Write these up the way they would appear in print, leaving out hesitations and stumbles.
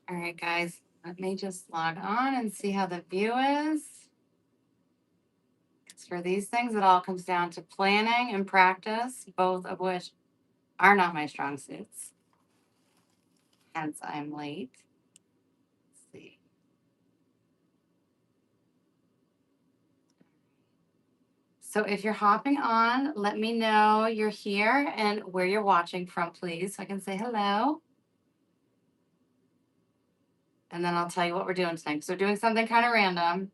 All right, guys, let me just log on and see how the view is. Because for these things, it all comes down to planning and practice, both of which are not my strong suits. Hence, I'm late. Let's see. So if you're hopping on, let me know you're here and where you're watching from, please, so I can say hello. And then I'll tell you what we're doing tonight. So we're doing something kind of random.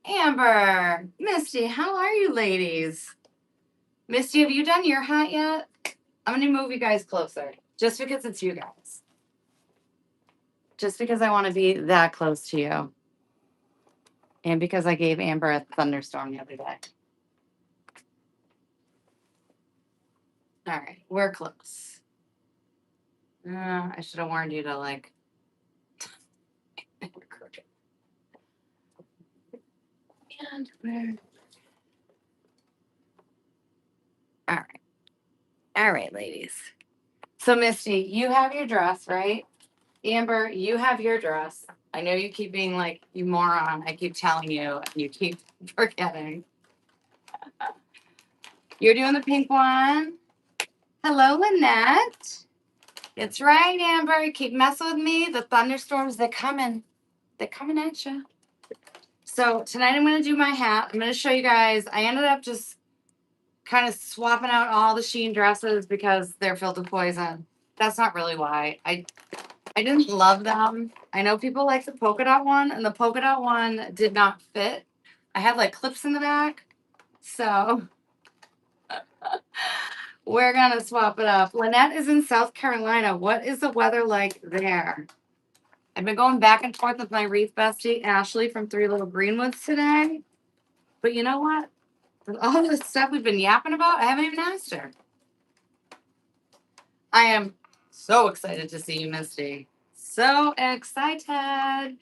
Amber, Misty, how are you ladies? Misty, have you done your hat yet? I'm going to move you guys closer just because it's you guys. Just because I want to be that close to you. And because I gave Amber a thunderstorm the other day. All right, we're close. I should have warned you to like. And where? All right. All right, ladies. So, Misty, you have your dress, right? Amber, you have your dress. I know you keep being like, you moron. I keep telling you, and you keep forgetting. You're doing the pink one. Hello, Lynette. It's right, Amber. Keep messing with me. The thunderstorms, they're coming. They're coming at you. So tonight I'm going to do my hat. I'm going to show you guys. I ended up just kind of swapping out all the Shein dresses because they're filled with poison. That's not really why. I didn't love them. I know people like the polka dot one, and the polka dot one did not fit. I had like clips in the back. So we're going to swap it up. Lynette is in South Carolina. What is the weather like there? I've been going back and forth with my wreath bestie, Ashley from Three Little Greenwoods today. But you know what? With all this stuff we've been yapping about, I haven't even asked her. I am so excited to see you, Misty. So excited.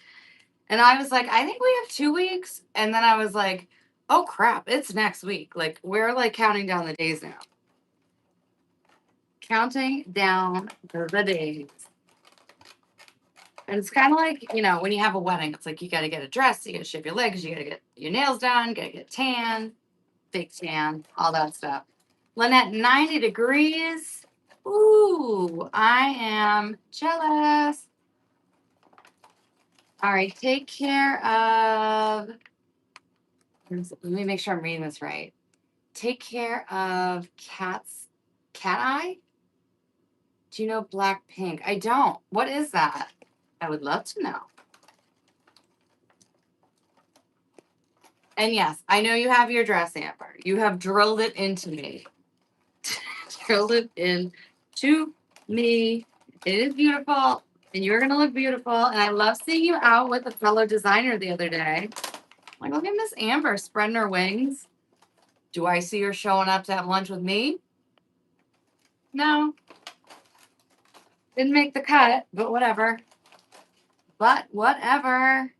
And I was like, I think we have 2 weeks. And then I was like, oh crap, it's next week. Like, we're like counting down the days now. Counting down the days. And it's kind of like, you know, when you have a wedding, it's like you got to get a dress, you got to shave your legs, you got to get your nails done, got to get tan, fake tan, all that stuff. Lynette, 90 degrees. Ooh, I am jealous. All right, take care of. Let me make sure I'm reading this right. Take care of cat eye. Do you know Blackpink? I don't. What is that? I would love to know. And yes, I know you have your dress, Amber. You have drilled it into me. Drilled it into me. It is beautiful, and you're gonna look beautiful. And I love seeing you out with a fellow designer the other day. Like, look at Miss Amber spreading her wings. Do I see her showing up to have lunch with me? No. Didn't make the cut, but whatever. But whatever.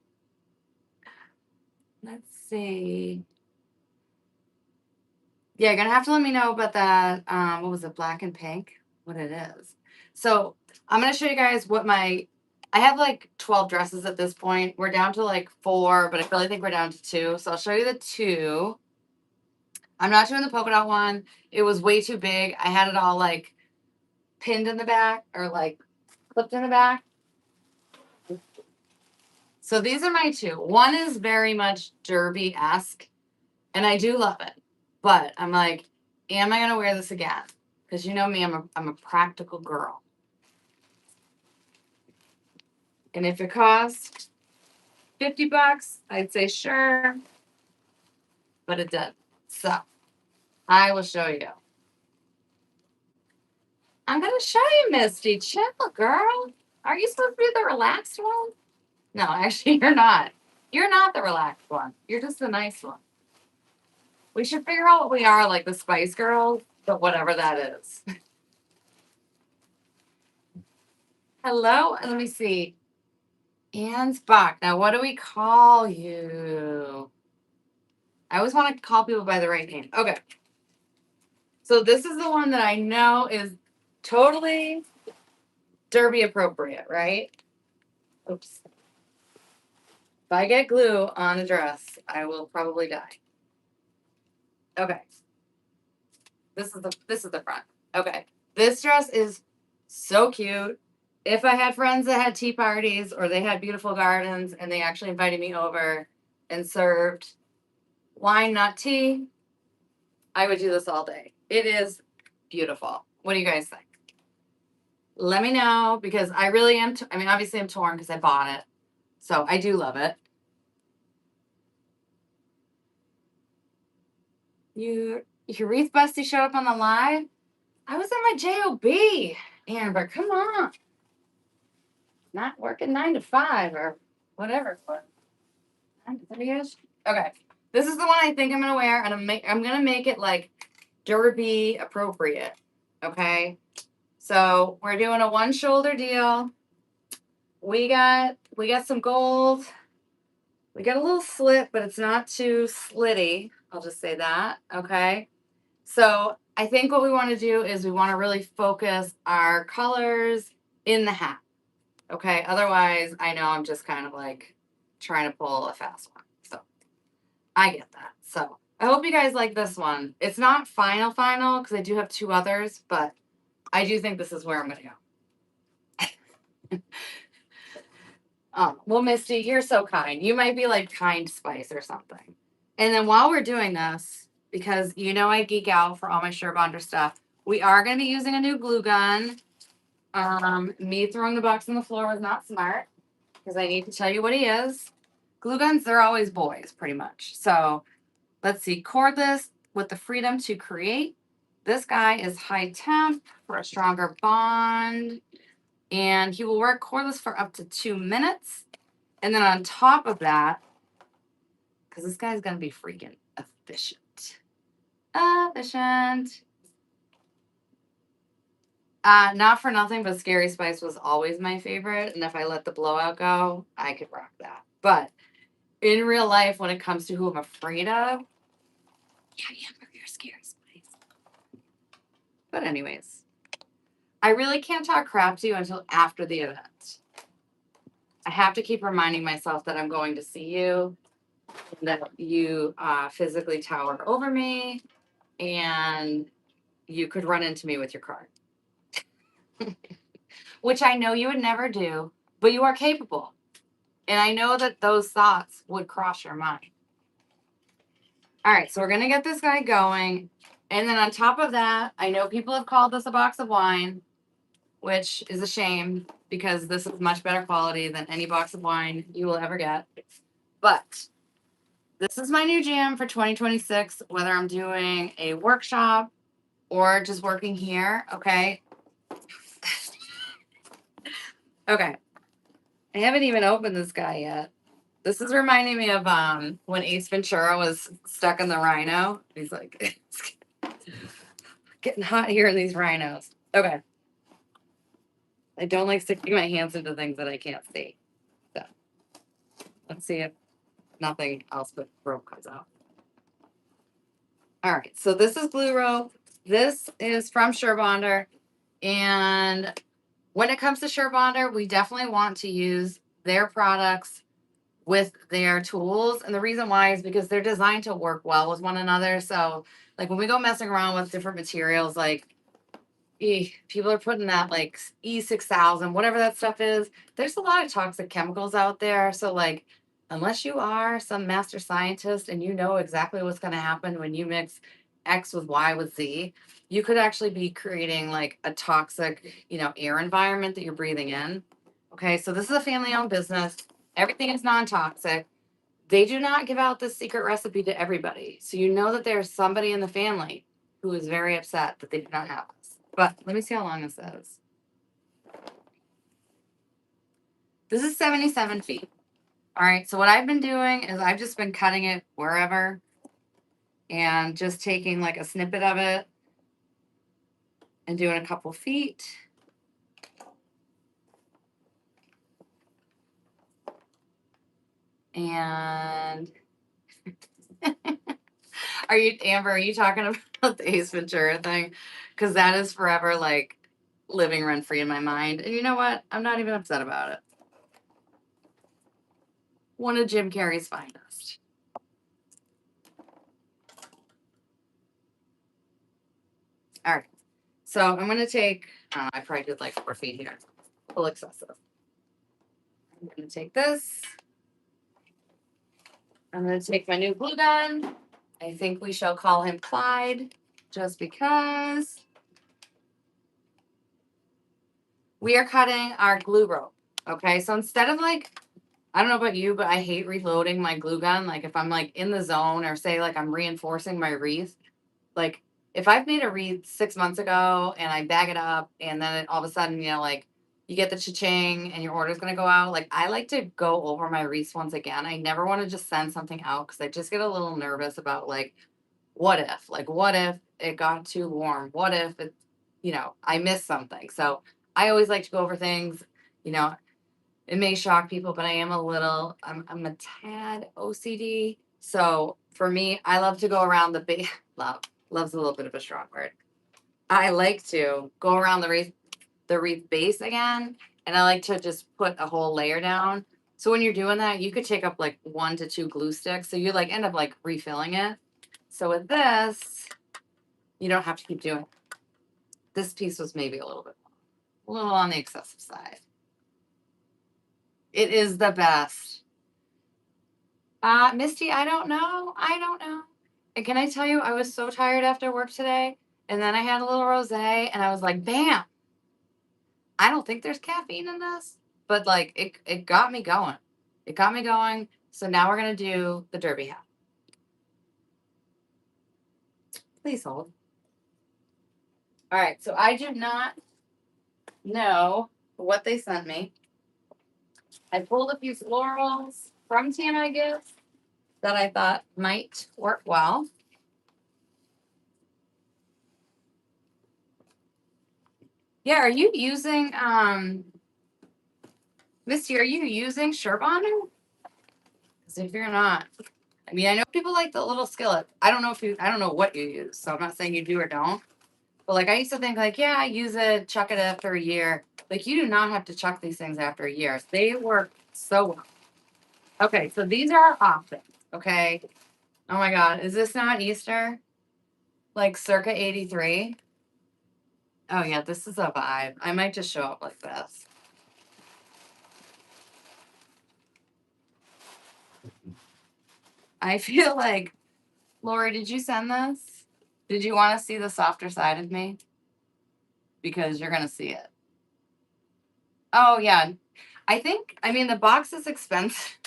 Let's see. Yeah, you're gonna have to let me know about that. What was it, black and pink? What it is. So I'm gonna show you guys what I have like 12 dresses at this point. We're down to like 4, but I really think we're down to 2. So I'll show you the 2. I'm not doing the polka dot one. It was way too big. I had it all like pinned in the back or like clipped in the back. So these are my 2. One is very much Derby-esque, and I do love it. But I'm like, am I gonna wear this again? Because you know me, I'm a practical girl. And if it cost $50, I'd say sure. But it didn't. So I will show you. I'm gonna show you, Misty. Chill, girl. Are you supposed to be the relaxed one? No, actually, you're not. You're not the relaxed one. You're just the nice one. We should figure out what we are, like the Spice Girls, but whatever that is. Hello, and let me see. Anne's Bach. Now, what do we call you? I always want to call people by the right name. Okay. So this is the one that I know is totally Derby appropriate, right? Oops. If I get glue on a dress, I will probably die. Okay. This is the front. Okay. This dress is so cute. If I had friends that had tea parties or they had beautiful gardens and they actually invited me over and served wine, not tea, I would do this all day. It is beautiful. What do you guys think? Let me know because I really am. I mean, obviously, I'm torn because I bought it. So I do love it. Your wreath busty showed up on the live. I was in my JOB, Amber. Come on. Not working 9 to 5 or whatever it was. 9 to 3-ish. Okay. This is the one I think I'm gonna wear, and I'm gonna make it like Derby appropriate. Okay. So we're doing a one shoulder deal. We got some gold. We got a little slit, but it's not too slitty. I'll just say that. Okay. So I think what we want to do is we want to really focus our colors in the hat. Okay. Otherwise, I know I'm just kind of like trying to pull a fast one. So I get that. So I hope you guys like this one. It's not final because I do have 2 others, but I do think this is where I'm going to go. Well, Misty, you're so kind. You might be like Kind Spice or something. And then while we're doing this, because you know I geek out for all my Surebonder stuff, we are going to be using a new glue gun. Me throwing the box on the floor was not smart because I need to tell you what he is. Glue guns, they're always boys, pretty much. So let's see, cordless with the freedom to create. This guy is high temp for a stronger bond. And he will work cordless for up to 2 minutes. And then on top of that, because this guy's going to be freaking efficient. Efficient. Not for nothing, but Scary Spice was always my favorite. And if I let the blowout go, I could rock that. But in real life, when it comes to who I'm afraid of, yeah, you're Scary Spice. But anyways, I really can't talk crap to you until after the event. I have to keep reminding myself that I'm going to see you, that you physically tower over me, and you could run into me with your car. Which I know you would never do, but you are capable. And I know that those thoughts would cross your mind. All right, so we're going to get this guy going. And then on top of that, I know people have called this a box of wine, which is a shame because this is much better quality than any box of wine you will ever get. But this is my new jam for 2026, whether I'm doing a workshop or just working here, okay? Okay. I haven't even opened this guy yet. This is reminding me of when Ace Ventura was stuck in the rhino. He's like, it's getting hot here in these rhinos. Okay. I don't like sticking my hands into things that I can't see. So let's see if nothing else but rope comes out. All right. So this is glue rope. This is from Surebonder. And when it comes to Surebonder, we definitely want to use their products with their tools. And the reason why is because they're designed to work well with one another. So like when we go messing around with different materials, like people are putting that like E6000, whatever that stuff is, there's a lot of toxic chemicals out there. So like, unless you are some master scientist and you know exactly what's going to happen when you mix X with Y with Z, you could actually be creating like a toxic, air environment that you're breathing in. Okay. So this is a family owned business. Everything is non-toxic. They do not give out this secret recipe to everybody. So you know that there's somebody in the family who is very upset that they do not have this. But let me see how long this is. This is 77 feet. All right. So what I've been doing is I've just been cutting it wherever and just taking like a snippet of it and doing a couple feet. And Amber, are you talking about the Ace Ventura thing? Because that is forever like living rent free in my mind. And you know what? I'm not even upset about it. One of Jim Carrey's finest. All right. So I'm going to take, I probably did like 4 feet here. A little excessive. I'm going to take this. I'm going to take my new glue gun. I think we shall call him Clyde just because we are cutting our glue rope. Okay. So instead of like, I don't know about you, but I hate reloading my glue gun. Like if I'm like in the zone or say like I'm reinforcing my wreath, like if I've made a wreath 6 months ago and I bag it up and then all of a sudden, you know, like you get the cha-ching and your order's going to go out. Like I like to go over my wreaths once again. I never want to just send something out because I just get a little nervous about like, what if it got too warm? What if it, you know, I missed something? So I always like to go over things, you know, it may shock people, but I am I'm a tad OCD. So for me, I love to go around the base. Love's a little bit of a strong word. I like to go around the wreath base again, and I like to just put a whole layer down. So when you're doing that, you could take up like 1 to 2 glue sticks. So you like end up like refilling it. So with this, you don't have to keep doing it. This piece was maybe a little on the excessive side. It is the best. Misty, I don't know. And can I tell you, I was so tired after work today, and then I had a little rosé, and I was like, bam! I don't think there's caffeine in this, but like it got me going. It got me going. So now we're gonna do the Derby hat. Please hold. All right. So I do not know what they sent me. I pulled a few florals from TNI Gifts that I thought might work well. Yeah, are you using Misty, are you using Surebonder? Because if you're not, I mean, I know people like the little skillet. I don't know what you use, so I'm not saying you do or don't. But like, I used to think like, yeah, I use it, chuck it after a year. Like, you do not have to chuck these things after a year. They work so well. Okay, so these are our options. Okay. Oh my God, is this not Easter? Like circa 83? Oh yeah, this is a vibe. I might just show up like this. I feel like, Lori, did you send this? Did you want to see the softer side of me? Because you're going to see it. Oh, yeah. I mean, the box is expensive.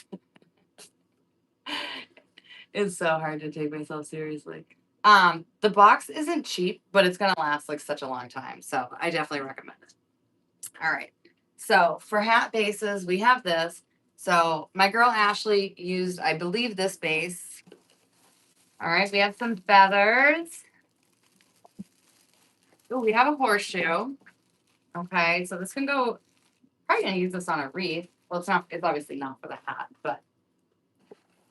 It's so hard to take myself seriously. The box isn't cheap, but it's going to last like such a long time. So I definitely recommend it. All right. So for hat bases, we have this. So my girl Ashley used, I believe, this base. All right. We have some feathers. Oh, we have a horseshoe. Okay. So this can go, probably going to use this on a wreath. Well, it's obviously not for the hat, but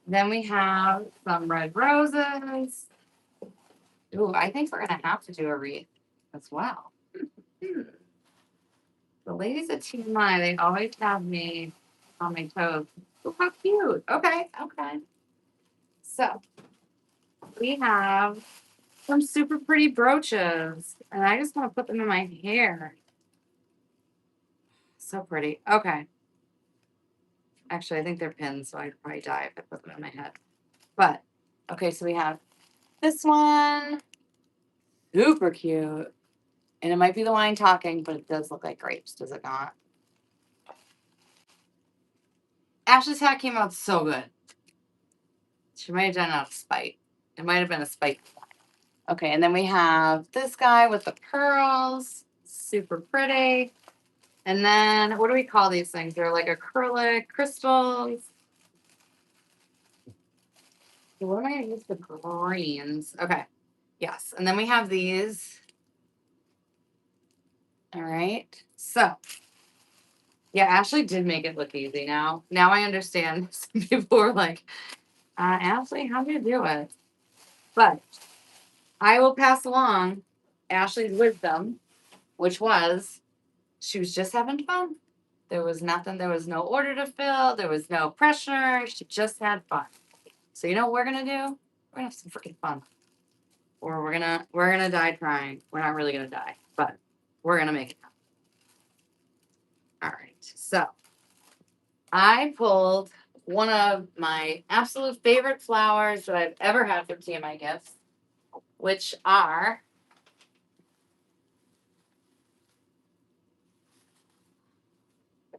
then we have some red roses. Ooh, I think we're going to have to do a wreath as well. The ladies at TMI, they always have me on my toes. Oh, how cute. Okay. So we have some super pretty brooches, and I just want to put them in my hair. So pretty. Okay. Actually, I think they're pins, so I'd probably die if I put them in my head. But, okay, so we have this one. Super cute. And it might be the wine talking, but it does look like grapes, does it not? Ashley's hat came out so good. She might have done it out of spite. It might have been a spite. Okay, and then we have this guy with the pearls. Super pretty. And then, what do we call these things? They're like acrylic crystals. What am I going to use the greens? Okay. Yes. And then we have these. All right. So, yeah, Ashley did make it look easy now. Now I understand. Some people were like, Ashley, how do you do it? But I will pass along Ashley's wisdom, which was she was just having fun. There was nothing. There was no order to fill. There was no pressure. She just had fun. So you know what we're gonna do? We're gonna have some freaking fun. Or we're gonna die trying. We're not really gonna die, but we're gonna make it happen. All right. So I pulled one of my absolute favorite flowers that I've ever had for TMI gifts, which are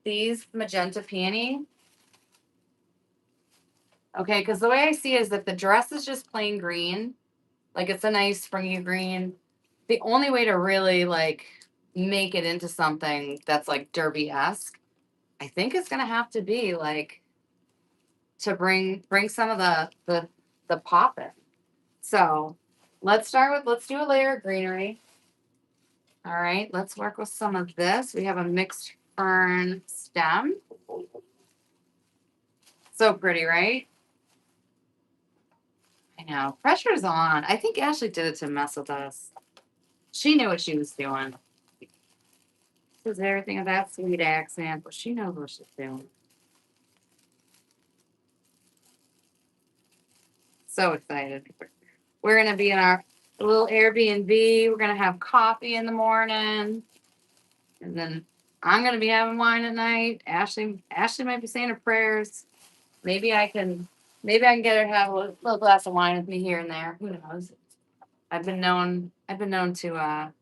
these magenta peony. Okay, because the way I see it is that the dress is just plain green, like it's a nice springy green. The only way to really like make it into something that's like Derby-esque, I think it's gonna have to be like to bring some of the pop in. So let's do a layer of greenery. All right, let's work with some of this. We have a mixed fern stem. So pretty, right? I know. Pressure's on. I think Ashley did it to mess with us. She knew what she was doing. Because everything of that sweet accent, but she knows what she's doing. So excited. We're going to be in our little Airbnb. We're going to have coffee in the morning. And then I'm going to be having wine at night. Ashley might be saying her prayers. Maybe I can get her to have a little glass of wine with me here and there. Who knows? I've been known to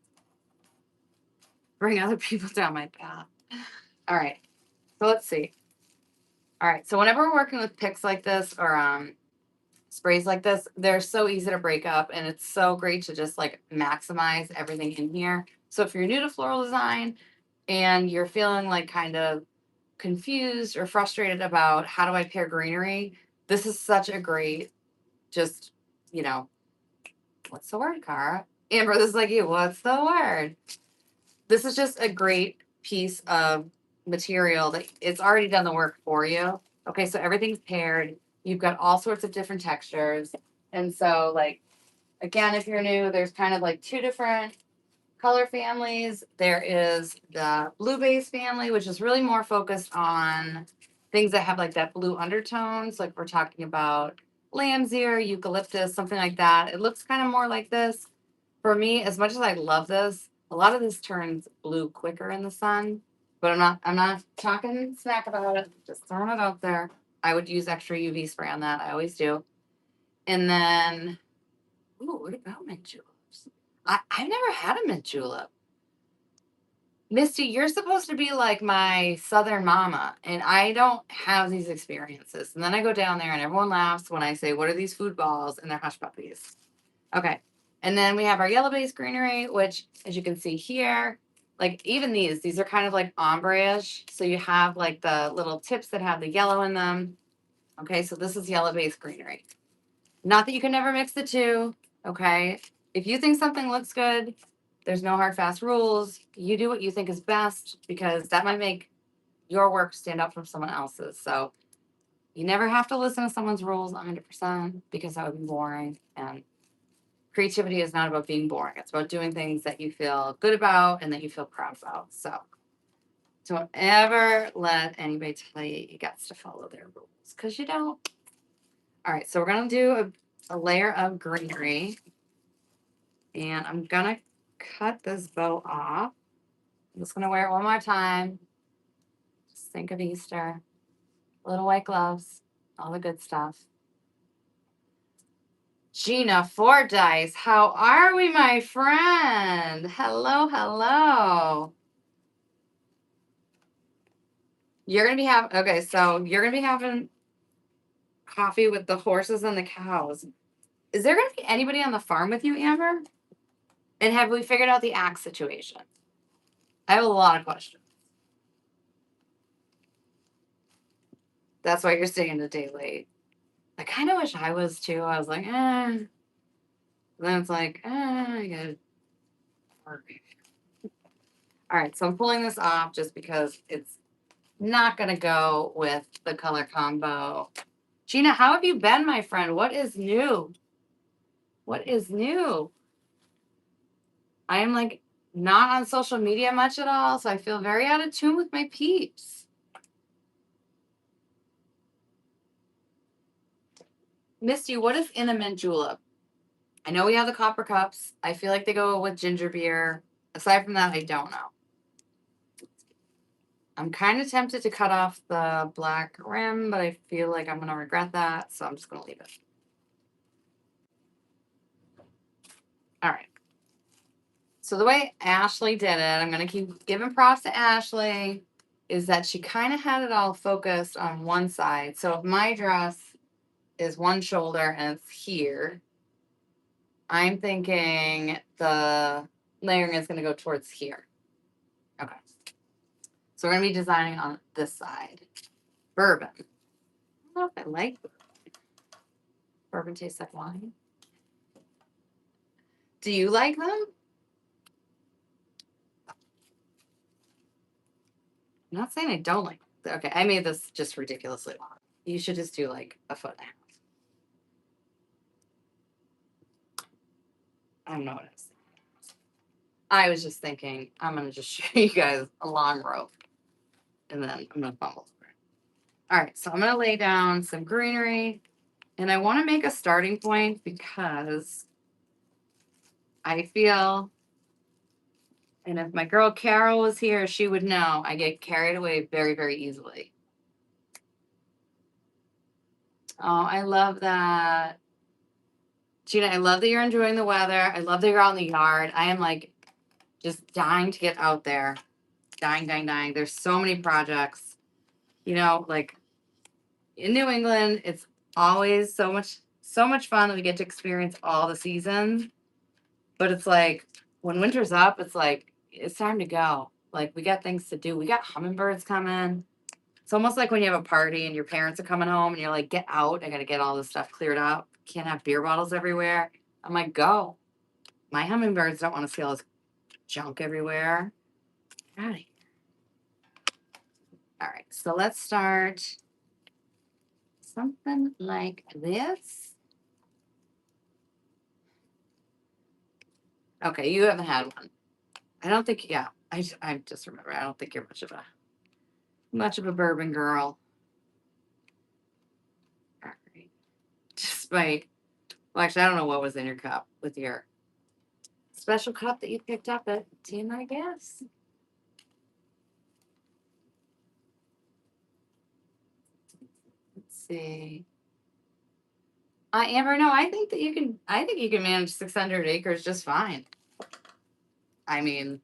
bring other people down my path. All right. So let's see. All right. So whenever we're working with picks like this or sprays like this, they're so easy to break up, and it's so great to just like maximize everything in here. So if you're new to floral design and you're feeling like kind of confused or frustrated about how do I pair greenery, this is such a great, just, you know, what's the word, Cara? Amber, this is like you. What's the word? This is just a great piece of material that it's already done the work for you. Okay, so everything's paired. You've got all sorts of different textures. And so, like, again, if you're new, there's kind of like two different color families. There is the blue base family, which is really more focused on things that have like that blue undertones. Like we're talking about lamb's ear, eucalyptus, something like that. It looks kind of more like this. For me, as much as I love this, a lot of this turns blue quicker in the sun. But I'm not talking smack about it. Just throwing it out there. I would use extra UV spray on that. I always do. And then, ooh, what about mint juleps? I've never had a mint julep. Misty, you're supposed to be like my southern mama, and I don't have these experiences. And then I go down there, and everyone laughs when I say, "What are these food balls?" And they're hush puppies. Okay. And then we have our yellow base greenery, which, as you can see here, like even these are kind of like ombre-ish. So you have like the little tips that have the yellow in them. Okay, so this is yellow base greenery. Not that you can never mix the two. Okay. If you think something looks good, there's no hard, fast rules. You do what you think is best because that might make your work stand out from someone else's. So you never have to listen to someone's rules 100% because that would be boring. And creativity is not about being boring. It's about doing things that you feel good about and that you feel proud about. So don't ever let anybody tell you got to follow their rules because you don't. All right, so we're going to do a layer of greenery. And I'm going to cut this bow off. I'm just going to wear it one more time. Just think of Easter. Little white gloves, all the good stuff. Gina Fordyce, how are we, my friend? Hello, hello. You're going to be having coffee with the horses and the cows. Is there going to be anybody on the farm with you, Amber? And have we figured out the axe situation? I have a lot of questions. That's why you're staying a day late. I kind of wish I was too. I was like, eh. Then it's like, I gotta work. All right, so I'm pulling this off just because it's not gonna go with the color combo. Gina, how have you been, my friend? What is new? What is new? I am like not on social media much at all, so I feel very out of tune with my peeps. Misty, what is in a mint julep? I know we have the copper cups. I feel like they go with ginger beer. Aside from that, I don't know. I'm kind of tempted to cut off the black rim, but I feel like I'm going to regret that, so I'm just going to leave it. All right. So the way Ashley did it, I'm going to keep giving props to Ashley, is that she kind of had it all focused on one side. So if my dress is one shoulder and it's here, I'm thinking the layering is going to go towards here. Okay. So we're going to be designing on this side. Bourbon. I don't know if I like bourbon. Bourbon tastes like wine. Do you like them? I'm not saying I don't like them. Okay, I made this just ridiculously long. You should just do like a foot and a half. I don't know what it is. I was just thinking, I'm going to just show you guys a long rope. And then I'm going to fumble over it. All right, so I'm going to lay down some greenery. And I want to make a starting point because I feel, and if my girl Carol was here, she would know I get carried away very, very easily. Oh, I love that. Gina, I love that you're enjoying the weather. I love that you're out in the yard. I am like just dying to get out there. Dying, dying, dying. There's so many projects. You know, like in New England, it's always so much fun that we get to experience all the seasons. But it's like when winter's up, it's like it's time to go. Like we got things to do. We got hummingbirds coming. It's almost like when you have a party and your parents are coming home and you're like, get out. I got to get all this stuff cleared up. Can't have beer bottles everywhere. I'm like, go. My hummingbirds don't want to see all this junk everywhere. Get out of here. All right. So let's start something like this. Okay. You haven't had one. I don't think, yeah. I just remember. I don't think you're much of a bourbon girl. All right. Just by, well, actually, I don't know what was in your cup with your special cup that you picked up at Teen, I guess. Let's see. Amber, no, I think you can manage 600 acres just fine. I mean,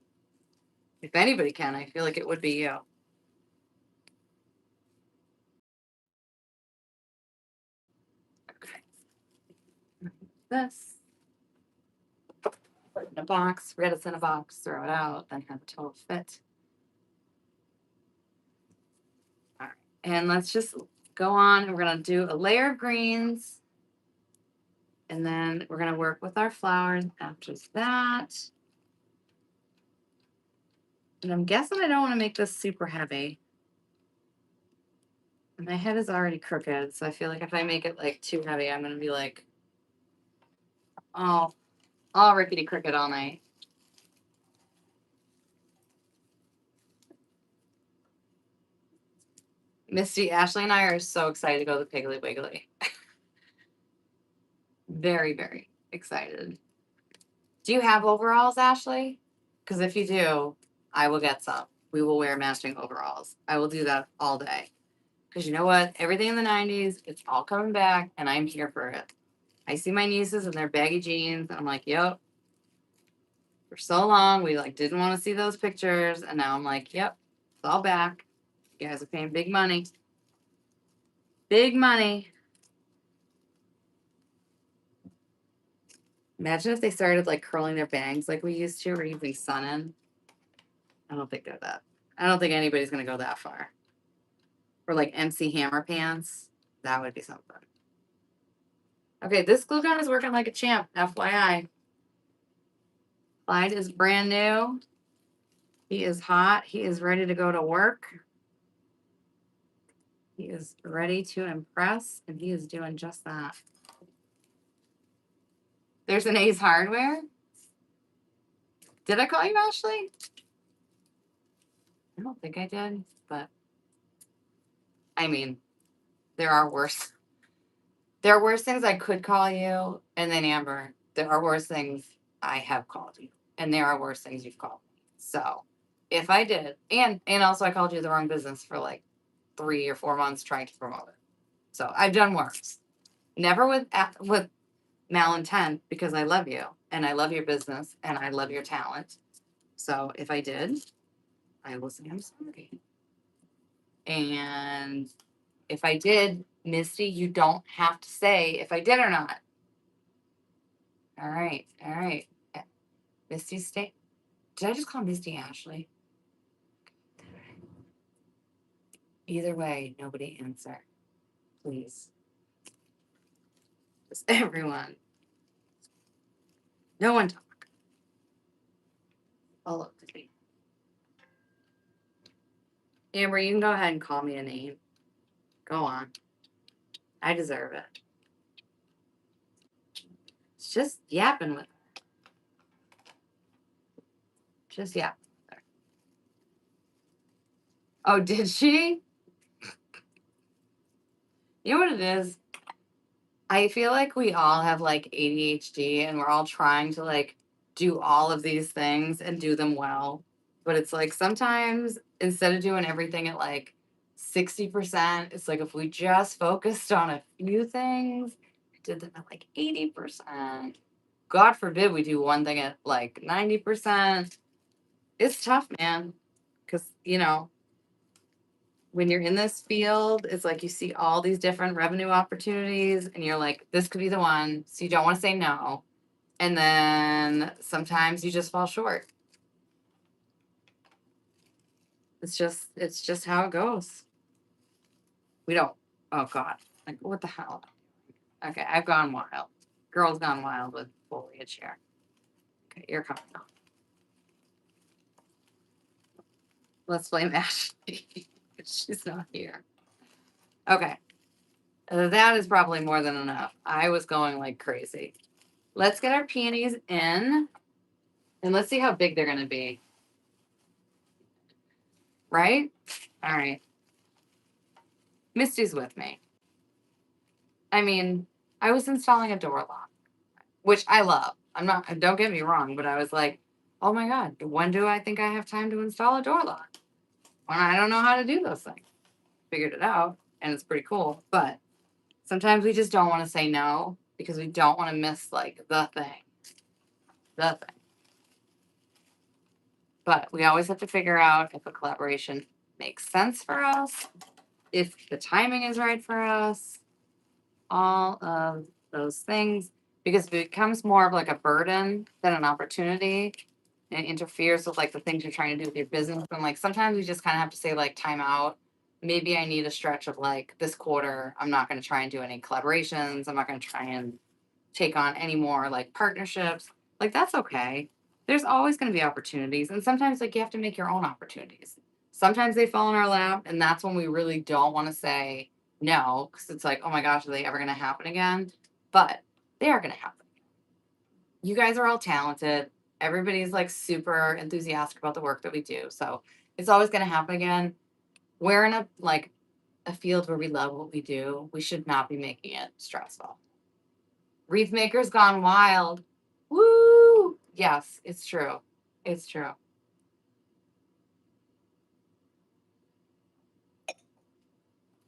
if anybody can, I feel like it would be you. Okay. This. Put it in a box, read it's in a box, throw it out, then have a total fit. All right. And let's just go on. We're going to do a layer of greens. And then we're going to work with our flowers after that. And I'm guessing I don't want to make this super heavy. And my head is already crooked, so I feel like if I make it like too heavy, I'm going to be like, oh, all rickety crooked all night. Misty, Ashley, and I are so excited to go to the Piggly Wiggly. Very, very excited. Do you have overalls, Ashley? Because if you do, I will get some. We will wear matching overalls. I will do that all day. Because you know what? Everything in the 90s, it's all coming back, and I'm here for it. I see my nieces in their baggy jeans, and I'm like, yep. For so long, we like didn't want to see those pictures, and now I'm like, yep, it's all back. You guys are paying big money. Big money. Imagine if they started like curling their bangs like we used to, or using sun in. I don't think they're that. I don't think anybody's gonna go that far. Or like MC Hammer pants. That would be something. Okay, this glue gun is working like a champ, FYI. Clyde is brand new. He is hot. He is ready to go to work. He is ready to impress, and he is doing just that. There's an Ace Hardware. Did I call you Ashley? I don't think I did, but I mean, there are worse. There are worse things I could call you, and then Amber, there are worse things I have called you, and there are worse things you've called me. So if I did, and also I called you the wrong business for like 3 or 4 months trying to promote it. So I've done worse. Never with malintent, because I love you and I love your business and I love your talent. So if I did, I will say I'm sorry. And if I did, Misty, you don't have to say if I did or not. All right, all right. Misty, stay. Did I just call Misty Ashley? Either way, nobody answer. Please. Just everyone. No one talk. All up to me. Amber, you can go ahead and call me a name. Go on. I deserve it. It's just yapping with her. Just yapping with her. Oh, did she? You know what it is? I feel like we all have like ADHD and we're all trying to like do all of these things and do them well. But it's like sometimes instead of doing everything at like 60%, it's like if we just focused on a few things, did them at like 80%. God forbid we do one thing at like 90%. It's tough, man. Because, you know, when you're in this field, it's like you see all these different revenue opportunities and you're like, this could be the one. So you don't want to say no. And then sometimes you just fall short. It's just how it goes. We don't, oh God, like what the hell? Okay, I've gone wild. Girl's gone wild with foliage here. Okay, you're coming up. Let's blame Ashley. She's not here. Okay. That is probably more than enough. I was going like crazy. Let's get our peonies in and let's see how big they're going to be. Right? All right. Misty's with me. I mean, I was installing a door lock, which I love. I'm not, don't get me wrong, but I was like, oh my God, when do I think I have time to install a door lock? When I don't know how to do those things. Figured it out and it's pretty cool. But sometimes we just don't want to say no because we don't want to miss like the thing. The thing. But we always have to figure out if a collaboration makes sense for us, if the timing is right for us, all of those things. Because if it becomes more of like a burden than an opportunity and it interferes with like the things you're trying to do with your business, and like sometimes we just kind of have to say like time out. Maybe I need a stretch of like this quarter. I'm not going to try and do any collaborations. I'm not going to try and take on any more like partnerships. Like that's okay. There's always going to be opportunities, and sometimes like you have to make your own opportunities. Sometimes they fall in our lap, and that's when we really don't want to say no because it's like, oh my gosh, are they ever going to happen again? But they are going to happen. You guys are all talented. Everybody's like super enthusiastic about the work that we do, so it's always going to happen again. We're in a field where we love what we do. We should not be making it stressful. Wreath Maker's gone wild. Woo! Yes, it's true. It's true.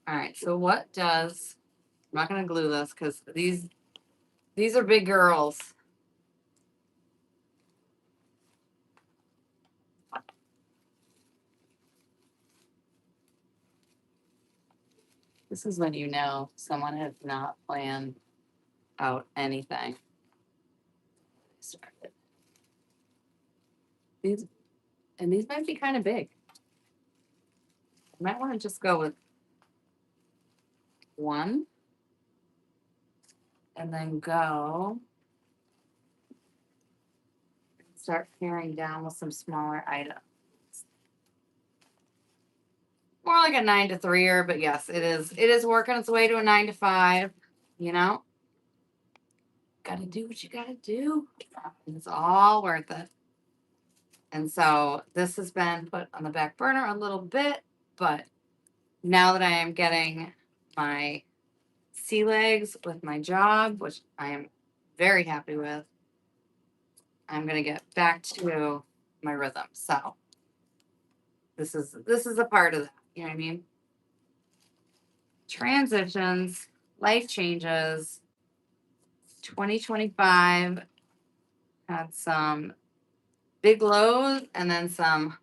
All right. So what does I'm not gonna glue this because these are big girls. This is when you know someone has not planned out anything. Started. These might be kind of big. You might want to just go with one and then go start paring down with some smaller items. More like a 9 to 3er, but yes, it is. It is working its way to a 9 to 5. You know, gotta do what you gotta do. It's all worth it. And so this has been put on the back burner a little bit, but now that I am getting my sea legs with my job, which I am very happy with. I'm gonna get back to my rhythm. So this is a part of that. You know what I mean? Transitions, life changes. 2025 had some big lows and then some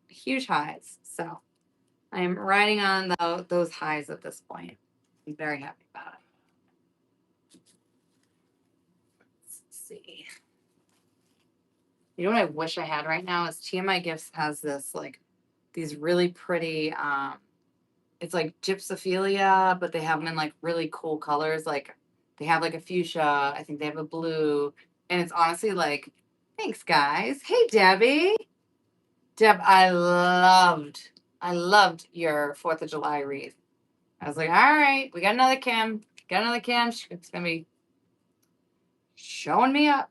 huge highs. So I am riding on those highs at this point. I'm very happy about it. Let's see. You know what I wish I had right now is TMI Gifts has this like these really pretty it's like gypsophilia, but they have them in like really cool colors. Like they have like a fuchsia, I think they have a blue, and it's honestly like, thanks guys. Hey Debbie. Deb, I loved your 4th of July wreath. I was like, all right, we got another Kim. Got another Kim. It's gonna be showing me up.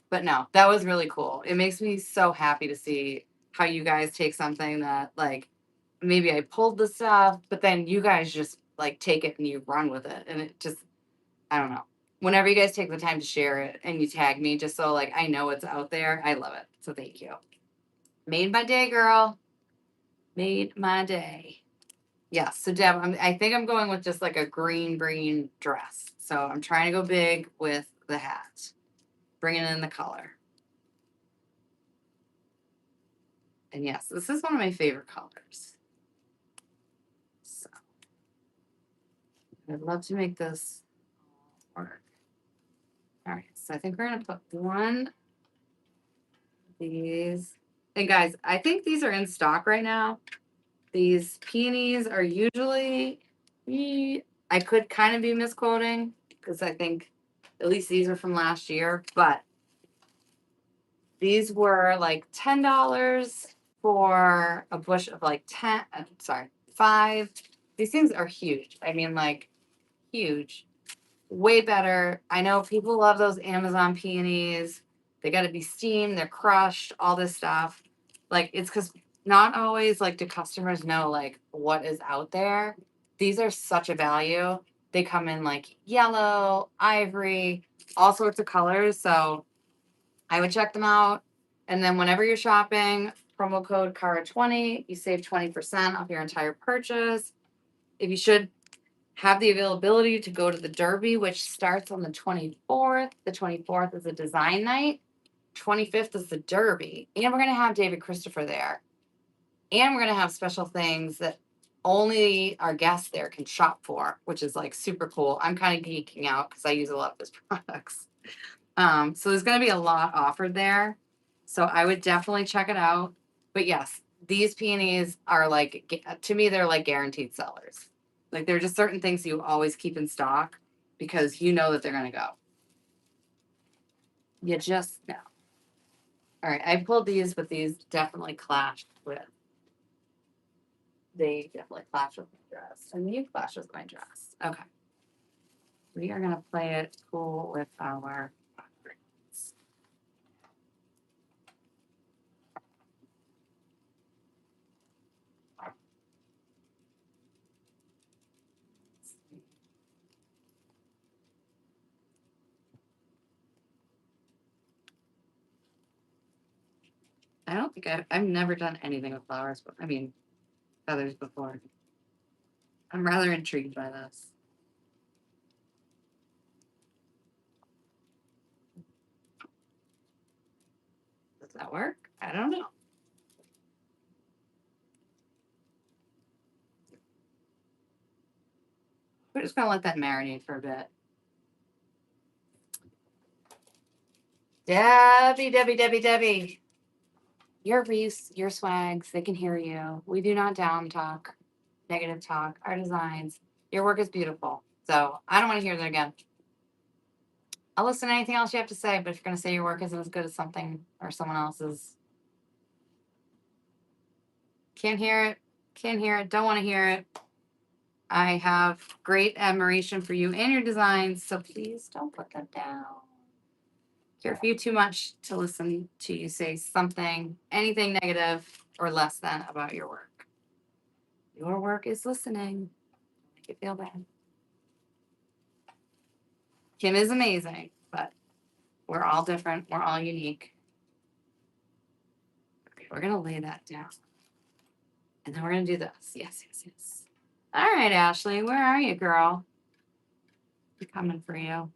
But no, that was really cool. It makes me so happy to see how you guys take something that like maybe I pulled the stuff, but then you guys just like take it and you run with it. And it just, I don't know. Whenever you guys take the time to share it and you tag me just so like I know it's out there, I love it. So thank you. Made my day, girl. Made my day. Yes. So Deb, I think I'm going with just like a green dress. So I'm trying to go big with the hat. Bringing in the color. And yes, this is one of my favorite colors. So I'd love to make this work. All right, so I think we're gonna put one of these. And guys, I think these are in stock right now. These peonies are usually, I could kind of be misquoting because I think at least these are from last year, but these were like $10 for a bush of like 10, sorry, 5. These things are huge. I mean, like huge. Way better. I know people love those Amazon peonies. They got to be steamed, they're crushed, all this stuff. Like, it's because not always like do customers know like what is out there. These are such a value. They come in like yellow, ivory, all sorts of colors. So I would check them out. And then whenever you're shopping, promo code CARA20, you save 20% off your entire purchase. If you should have the availability to go to the Derby, which starts on the 24th. The 24th is a design night. 25th is the Derby. And we're going to have David Christopher there. And we're going to have special things that only our guests there can shop for, which is like super cool. I'm kind of geeking out because I use a lot of his products. So there's going to be a lot offered there. So I would definitely check it out. But yes, these peonies are like, to me, they're like guaranteed sellers. Like there are just certain things you always keep in stock because you know that they're going to go. You just know. All right, I pulled these, but these definitely clashed with. They definitely clash with my dress. And you clash with my dress. Okay. We are going to play it cool with our greens. I don't think I've never done anything with flowers, but I mean, feathers before. I'm rather intrigued by this. Does that work? I don't know. We're just gonna let that marinate for a bit. Debbie. Your reefs, your swags, they can hear you. We do not down talk, negative talk, our designs. Your work is beautiful. So I don't want to hear that again. I'll listen to anything else you have to say, but if you're going to say your work isn't as good as something or someone else's, can't hear it, don't want to hear it. I have great admiration for you and your designs, so please don't put them down. Care for you too much to listen to you say something, anything negative or less than about your work. Your work is listening. Make it feel bad. Kim is amazing, but we're all different. We're all unique. Okay, we're going to lay that down. And then we're going to do this. Yes, yes, yes. All right, Ashley, where are you, girl? I'm coming for you.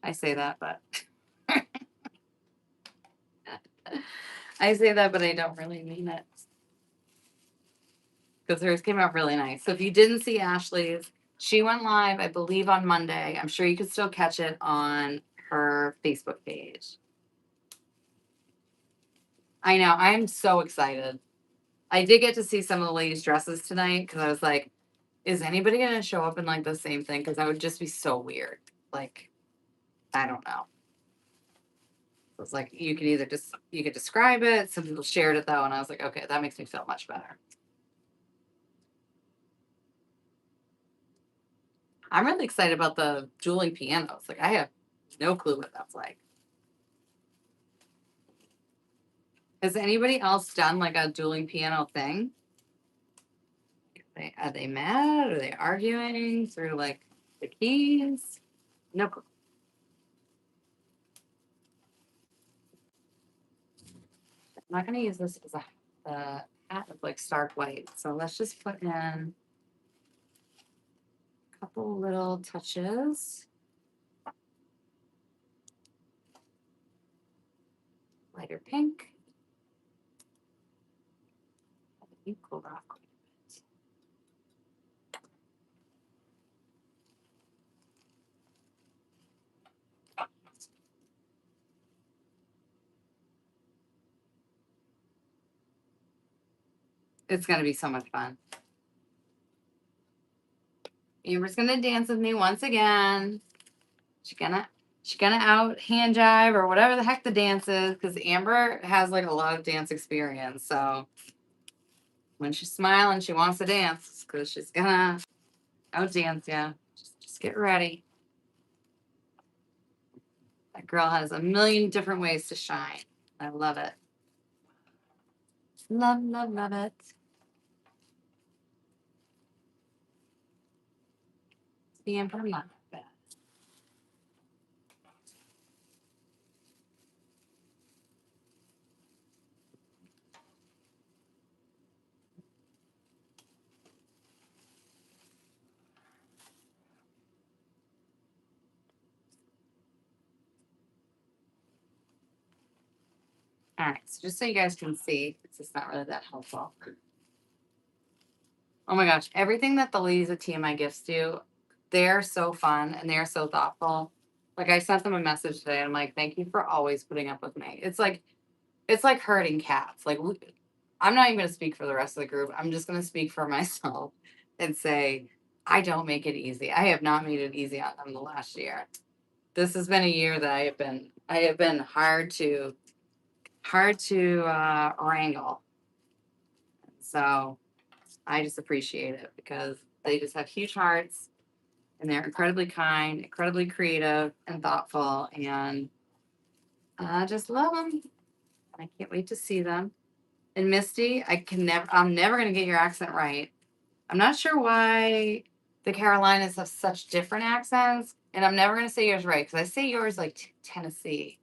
I say that, but I say that, but I don't really mean it. Because hers came out really nice. So if you didn't see Ashley's, she went live, I believe, on Monday. I'm sure you could still catch it on her Facebook page. I know. I am so excited. I did get to see some of the ladies' dresses tonight because I was like, is anybody going to show up in like the same thing? Because that would just be so weird. Like, I don't know. It's like you could either just you could describe it. Some people shared it though, and I was like, okay, that makes me feel much better. I'm really excited about the dueling pianos. Like I have no clue what that's like. Has anybody else done like a dueling piano thing? Are they mad? Are they arguing through like the keys? No clue. I'm not going to use this as a hat of like stark white. So let's just put in a couple little touches. Lighter pink. You cooled off quite a bit. It's going to be so much fun. Amber's going to dance with me once again. She's gonna out hand jive or whatever the heck the dance is because Amber has like a lot of dance experience. So when she's smiling, she wants to dance because she's gonna out dance you. Just get ready. That girl has a million different ways to shine. I love it. Love, love, love it. The Amber love it. All right, so just so you guys can see, it's not really that helpful. Oh my gosh, everything that the ladies at TMI Gifts do, they're so fun and they're so thoughtful. Like I sent them a message today. I'm like, thank you for always putting up with me. It's like herding cats. Like I'm not even going to speak for the rest of the group. I'm just going to speak for myself and say I don't make it easy. I have not made it easy on them the last year. This has been a year that I have been hard to wrangle. So I just appreciate it because they just have huge hearts and they're incredibly kind, incredibly creative and thoughtful, and I just love them. I can't wait to see them. And Misty, I'm never gonna get your accent right. I'm not sure why the Carolinas have such different accents, and I'm never gonna say yours right because I say yours like Tennessee.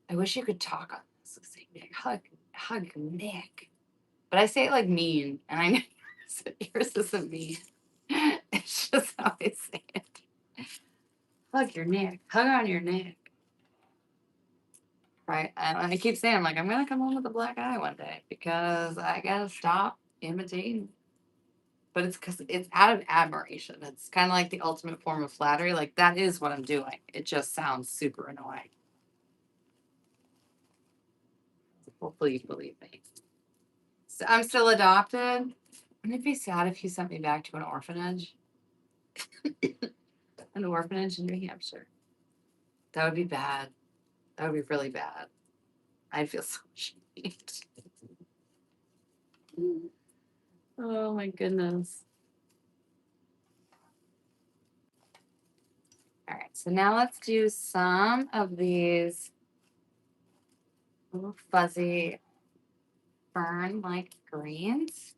I wish you could talk on this. Say Nick, hug Nick, but I say it like mean, and I know yours isn't mean. It's just how I say it. Hug your neck. Hug on your neck. Right. And I keep saying, I'm like, I'm going to come home with a black eye one day because I got to stop imitating. But it's because it's out of admiration. It's kind of like the ultimate form of flattery. Like, that is what I'm doing. It just sounds super annoying. Hopefully, you believe me. So I'm still adopted. Wouldn't it be sad if you sent me back to an orphanage? An orphanage in New Hampshire. That would be bad. That would be really bad. I'd feel so ashamed. Oh my goodness. All right, so now let's do some of these little fuzzy fern-like greens.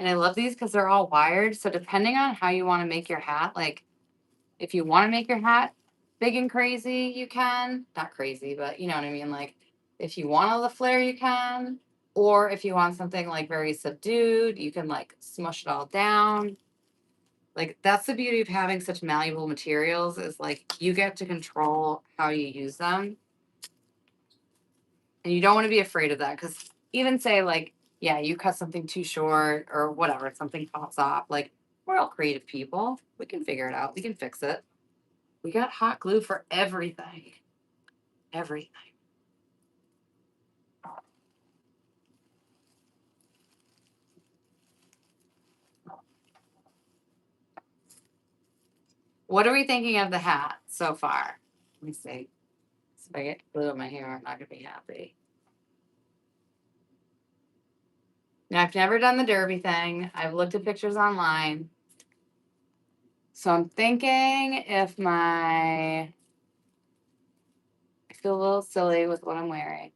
And I love these because they're all wired. So depending on how you want to make your hat, like If you want to make your hat big and crazy, you can. Not crazy, but you know what I mean. Like if you want all the flare, you can. Or if you want something like very subdued, you can like smush it all down. Like that's the beauty of having such malleable materials is like you get to control how you use them. And you don't want to be afraid of that because even say like, yeah, you cut something too short or whatever, something pops off. Like we're all creative people. We can figure it out. We can fix it. We got hot glue for everything. Everything. What are we thinking of the hat so far? Let me see. If I get glue in my hair, I'm not gonna be happy. Now I've never done the derby thing. I've looked at pictures online. So I'm thinking if I feel a little silly with what I'm wearing.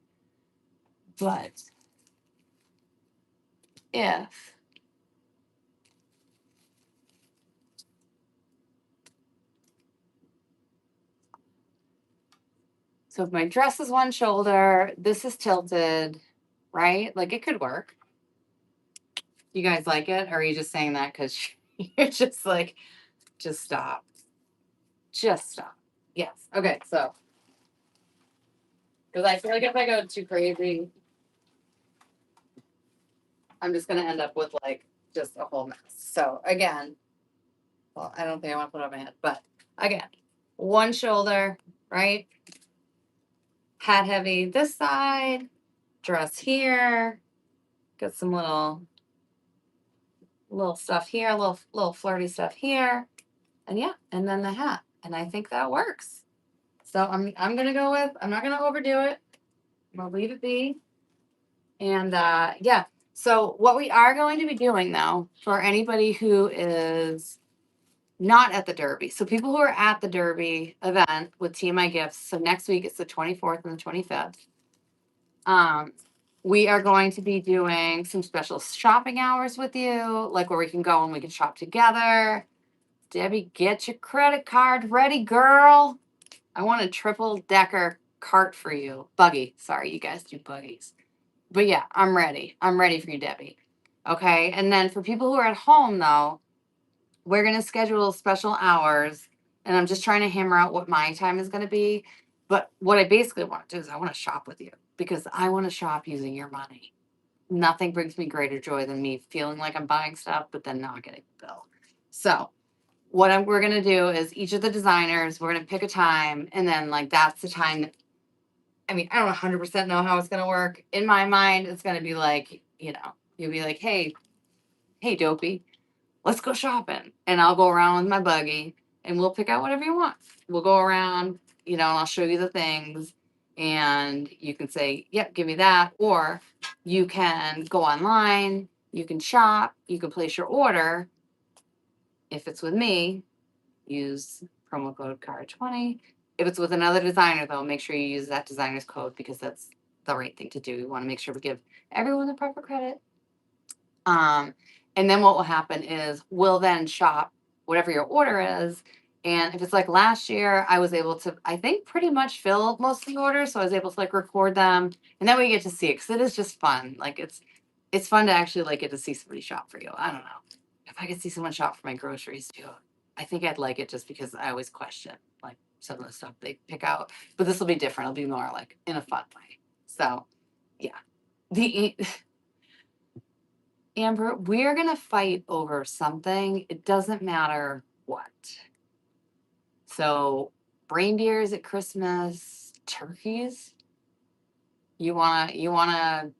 But if so if my dress is one shoulder, this is tilted, right? Like it could work. You guys like it? Or are you just saying that because you're just like, just stop. Just stop. Yes. Okay. So, because I feel like if I go too crazy, I'm just going to end up with like just a whole mess. So, again, well, I don't think I want to put it on my head, but again, one shoulder, right? Hat heavy this side, dress here, got some little stuff here, little flirty stuff here. And yeah, and then the hat. And I think that works. So I'm gonna go with, I'm not gonna overdo it. I'm gonna leave it be. And yeah. So what we are going to be doing though, for anybody who is not at the Derby. So people who are at the Derby event with TMI Gifts. So next week it's the 24th and the 25th. We are going to be doing some special shopping hours with you, like where we can go and we can shop together. Debbie, get your credit card ready, girl. I want a triple decker cart for you. Buggy. Sorry, you guys do buggies. But yeah, I'm ready. I'm ready for you, Debbie. Okay. And then for people who are at home, though, we're going to schedule special hours. And I'm just trying to hammer out what my time is going to be. But what I basically want to do is I want to shop with you because I want to shop using your money. Nothing brings me greater joy than me feeling like I'm buying stuff, but then not getting the bill. So we're going to do is each of the designers, we're going to pick a time. And then like, that's the time that, I mean, I don't 100% know how it's going to work. In my mind, it's going to be like, you'll be like, hey, Dopey, let's go shopping. And I'll go around with my buggy and we'll pick out whatever you want. We'll go around, and I'll show you the things and you can say, yep, give me that. Or you can go online, you can shop, you can place your order. If it's with me, use promo code CAR20. If it's with another designer, though, make sure you use that designer's code because that's the right thing to do. We want to make sure we give everyone the proper credit. And then what will happen is we'll then shop whatever your order is. And if it's like last year, I was able to, I think, pretty much fill most of the orders. So I was able to like record them. And then we get to see it because it is just fun. Like it's fun to actually like get to see somebody shop for you. I don't know. If I could see someone shop for my groceries too, I think I'd like it just because I always question like some of the stuff they pick out. But this will be different. It'll be more like in a fun way. So yeah. The Amber, we're going to fight over something. It doesn't matter what. So, reindeers at Christmas, turkeys. You wanna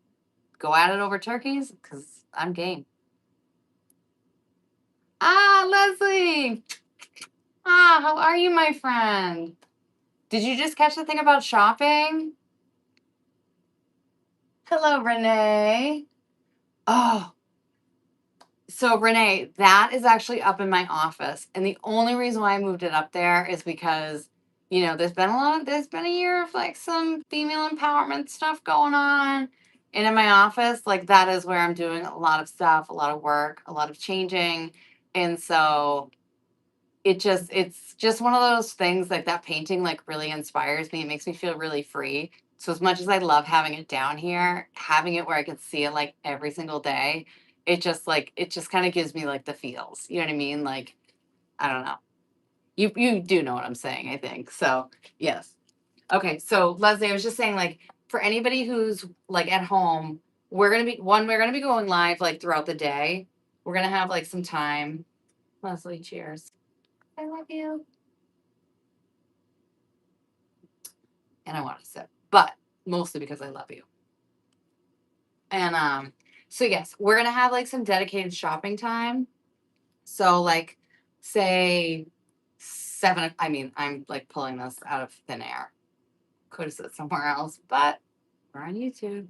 go at it over turkeys? Because I'm game. Ah, Leslie. Ah, how are you, my friend? Did you just catch the thing about shopping? Hello, Renee. Oh, so Renee, that is actually up in my office. And the only reason why I moved it up there is because, there's been a year of like some female empowerment stuff going on. And in my office, like that is where I'm doing a lot of stuff, a lot of work, a lot of changing. And so it's just one of those things, like that painting like really inspires me. It makes me feel really free. So as much as I love having it down here, having it where I can see it like every single day, it just kind of gives me like the feels. You know what I mean? Like, I don't know. You do know what I'm saying, I think. So yes. Okay, so Leslie, I was just saying, like, for anybody who's like at home, we're gonna be going live like throughout the day. We're gonna have like some time. Leslie, cheers. I love you. And I want to sip, but mostly because I love you. And so yes, we're gonna have like some dedicated shopping time. So like, say 7. I mean, I'm like pulling this out of thin air. Could have said somewhere else, but we're on YouTube.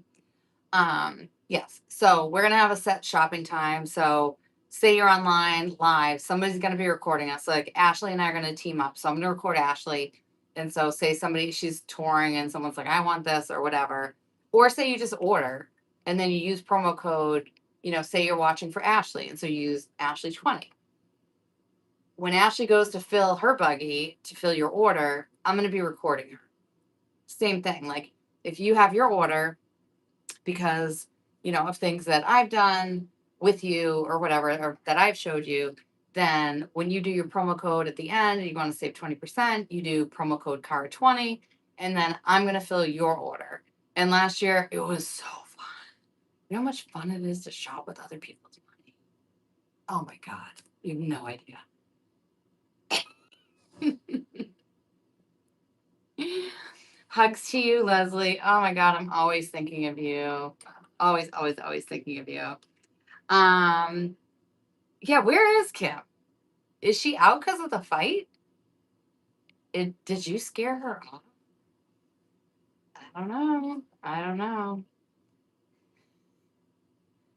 Yes. So we're gonna have a set shopping time. So say you're online live, somebody's gonna be recording us. Like Ashley and I are gonna team up. So I'm gonna record Ashley. And so say she's touring and someone's like, I want this or whatever. Or say you just order and then you use promo code, say you're watching for Ashley. And so you use Ashley 20. When Ashley goes to fill her buggy to fill your order, I'm gonna be recording her. Same thing. Like if you have your order because of things that I've done with you or whatever, or that I've showed you, then when you do your promo code at the end and you want to save 20%, you do promo code CAR20, and then I'm going to fill your order. And last year it was so fun. You know how much fun it is to shop with other people's money? Oh my God. You have no idea. Hugs to you, Leslie. Oh my God, I'm always thinking of you. Always, always, always thinking of you. Um, yeah, where is Kim? Is she out because of the fight? Did you scare her off? I don't know. I don't know.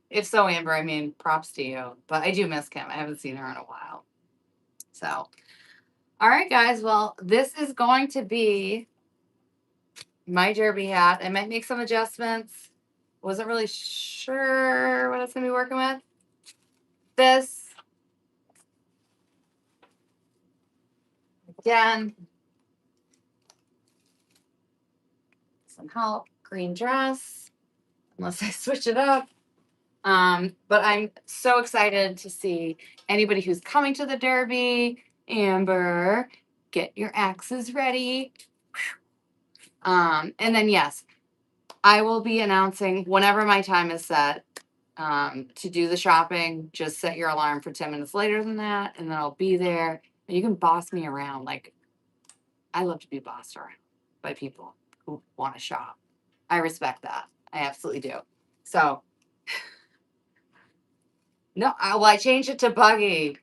If so, Amber, I mean, props to you. But I do miss Kim. I haven't seen her in a while. So, all right, guys. Well, this is going to be my derby hat. I might make some adjustments. Wasn't really sure what I was going to be working with. This, again, some help. Green dress, unless I switch it up. But I'm so excited to see anybody who's coming to the Derby. Amber, get your axes ready. And then, yes, I will be announcing whenever my time is set to do the shopping. Just set your alarm for 10 minutes later than that, and then I'll be there. And you can boss me around. Like, I love to be bossed around by people who want to shop. I respect that. I absolutely do. So, no, I changed it to buggy.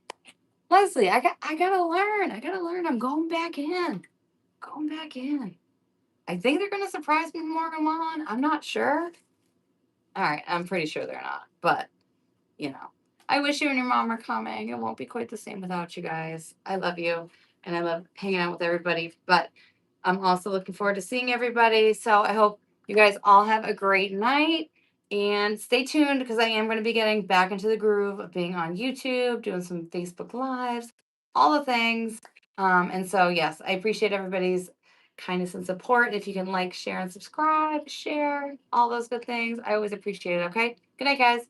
Leslie, I gotta learn. I gotta learn. I'm going back in. Going back in. I think they're gonna surprise me with Morgan Wallen. I'm not sure. All right, I'm pretty sure they're not. But I wish you and your mom were coming. It won't be quite the same without you guys. I love you, and I love hanging out with everybody. But I'm also looking forward to seeing everybody. So I hope you guys all have a great night. And stay tuned because I am going to be getting back into the groove of being on YouTube, doing some Facebook Lives, all the things. And so, yes, I appreciate everybody's kindness and support. If you can like, share, and subscribe, share all those good things, I always appreciate it. Okay. Good night, guys.